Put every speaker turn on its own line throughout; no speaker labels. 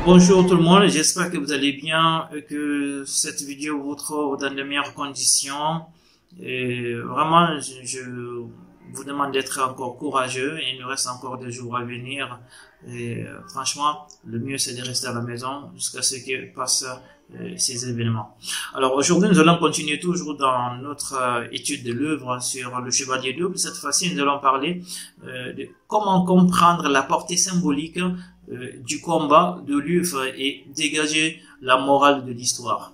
Bonjour tout le monde, j'espère que vous allez bien et que cette vidéo vous trouve dans de meilleures conditions. Et vraiment, je vous demande d'être encore courageux. Il nous reste encore des jours à venir. Et franchement, le mieux c'est de rester à la maison jusqu'à ce que passent ces événements. Alors aujourd'hui, nous allons continuer toujours dans notre étude de l'œuvre sur le chevalier double. Cette fois-ci, nous allons parler de comment comprendre la portée symbolique du combat de Luffe et dégager la morale de l'histoire.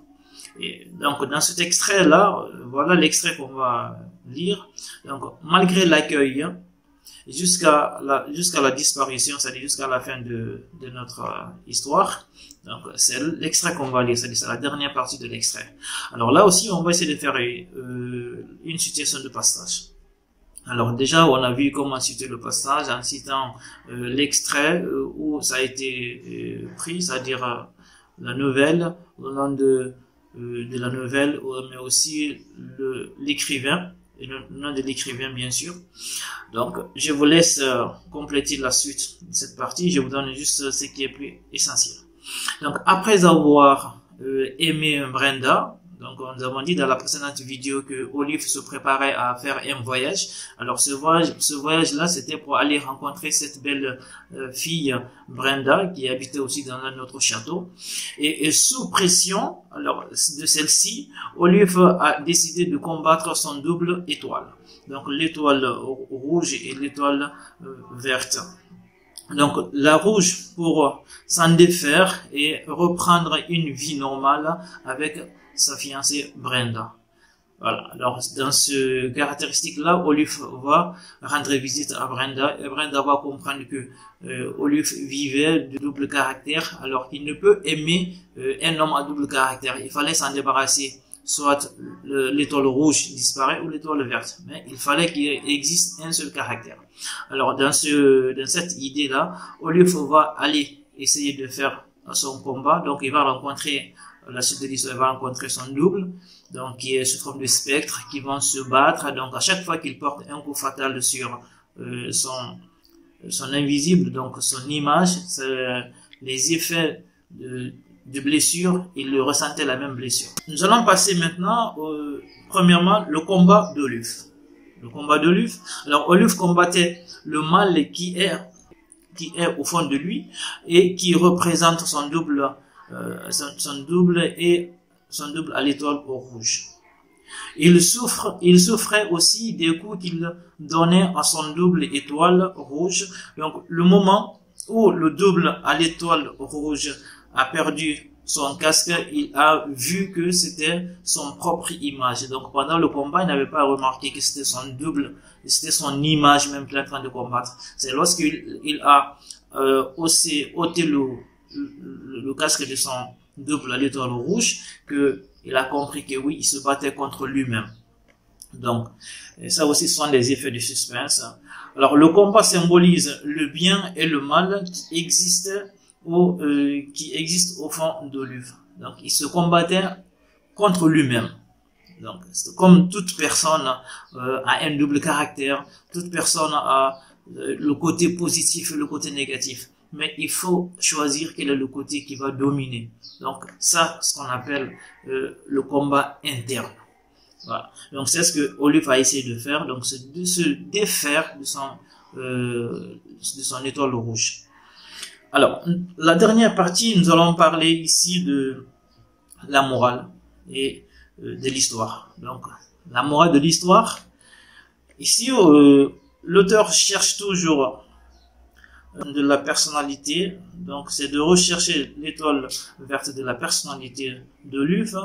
Et donc dans cet extrait là, voilà l'extrait qu'on va lire. Donc malgré l'accueil jusqu'à la disparition, c'est-à-dire jusqu'à la fin de notre histoire. Donc c'est l'extrait qu'on va lire, c'est la dernière partie de l'extrait. Alors là aussi on va essayer de faire une citation de passage. Alors déjà, on a vu comment citer le passage en citant l'extrait où ça a été pris, c'est-à-dire la nouvelle, au nom de la nouvelle, mais aussi l'écrivain, et le nom de l'écrivain bien sûr. Donc, je vous laisse compléter la suite de cette partie, je vous donne juste ce qui est plus essentiel. Donc, après avoir aimé Brenda, donc, nous avons dit dans la précédente vidéo que Olive se préparait à faire un voyage. Alors, ce voyage-là, c'était pour aller rencontrer cette belle fille, Brenda, qui habitait aussi dans notre château. Et sous pression, alors, de celle-ci, Olive a décidé de combattre son double étoile. Donc, l'étoile rouge et l'étoile verte. Donc, la rouge pour s'en défaire et reprendre une vie normale avec sa fiancée Brenda. Voilà. Alors, dans ce caractéristique-là, Olive va rendre visite à Brenda et Brenda va comprendre que Olive vivait de double caractère, alors qu'il ne peut aimer un homme à double caractère. Il fallait s'en débarrasser. Soit l'étoile rouge disparaît ou l'étoile verte. Mais il fallait qu'il existe un seul caractère. Alors, dans cette idée-là, Olive va aller essayer de faire son combat. Donc, il va rencontrer la suite de l'histoire, il va rencontrer son double, donc qui est sous forme de spectre, qui vont se battre. Donc à chaque fois qu'il porte un coup fatal sur son invisible, donc son image, les effets de blessure, il ressentait la même blessure. Nous allons passer maintenant premièrement le combat d'Olive. Le combat d'Olive. Alors Olive combattait le mal qui est au fond de lui et qui représente son double à l'étoile rouge. Il souffrait aussi des coups qu'il donnait à son double étoile rouge. Donc, le moment où le double à l'étoile rouge a perdu son casque, il a vu que c'était son propre image. Donc, pendant le combat, il n'avait pas remarqué que c'était son double, c'était son image même qu'il est en train de combattre. C'est lorsqu'il a ôté le casque de son double à l'étoile rouge que il a compris que oui, il se battait contre lui-même. Donc, ça aussi ce sont des effets de suspense. Alors, le combat symbolise le bien et le mal qui existent au fond d'Olive. Donc, il se combattait contre lui-même. Donc, comme toute personne a un double caractère, toute personne a le côté positif et le côté négatif. Mais il faut choisir quel est le côté qui va dominer. Donc, ça, ce qu'on appelle le combat interne. Voilà. Donc, c'est ce que Olive a essayé de faire. Donc, c'est de se défaire de son étoile rouge. Alors, la dernière partie, nous allons parler ici de la morale et de l'histoire. Donc, la morale de l'histoire. Ici, l'auteur cherche toujours de la personnalité, donc c'est de rechercher l'étoile verte de la personnalité de Luffe.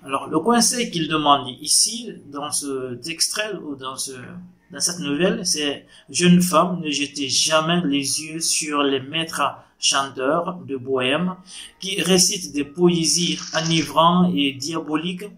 Alors le conseil qu'il demande ici dans cet extrait ou dans cette nouvelle, c'est: jeune femme, ne jetez jamais les yeux sur les maîtres chanteurs de Bohème qui récitent des poésies enivrantes et diaboliques,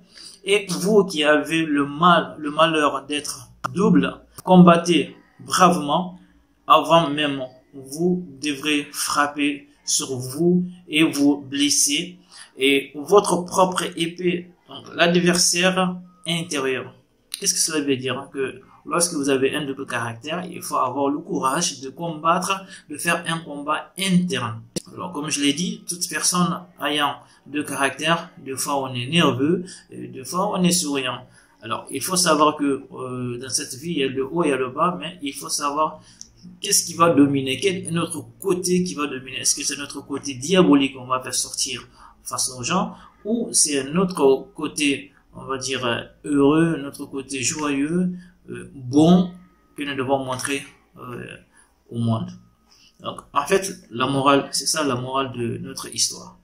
et vous qui avez le malheur d'être double, combattez bravement. Avant même vous devrez frapper sur vous et vous blesser, et votre propre épée, donc l'adversaire intérieur. Qu'est-ce que cela veut dire? Que lorsque vous avez un double caractère, il faut avoir le courage de combattre, de faire un combat interne. Alors, comme je l'ai dit, toute personne ayant deux caractères, des fois on est nerveux, des fois on est souriant. Alors, il faut savoir que dans cette vie, il y a le haut et il y a le bas, mais il faut savoir qu'est-ce qui va dominer, quel est notre côté qui va dominer. Est-ce que c'est notre côté diabolique qu'on va faire sortir face aux gens, ou c'est notre côté, on va dire, heureux, notre côté joyeux, bon, que nous devons montrer au monde. Donc, en fait, la morale, c'est ça la morale de notre histoire.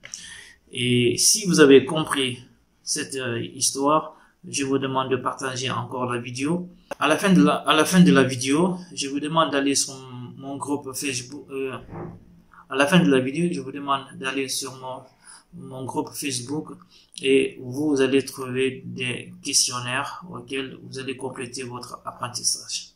Et si vous avez compris cette histoire, je vous demande de partager encore la vidéo. À la fin de la vidéo, je vous demande d'aller sur mon groupe Facebook. À la fin de la vidéo, je vous demande d'aller sur mon groupe Facebook et vous allez trouver des questionnaires auxquels vous allez compléter votre apprentissage.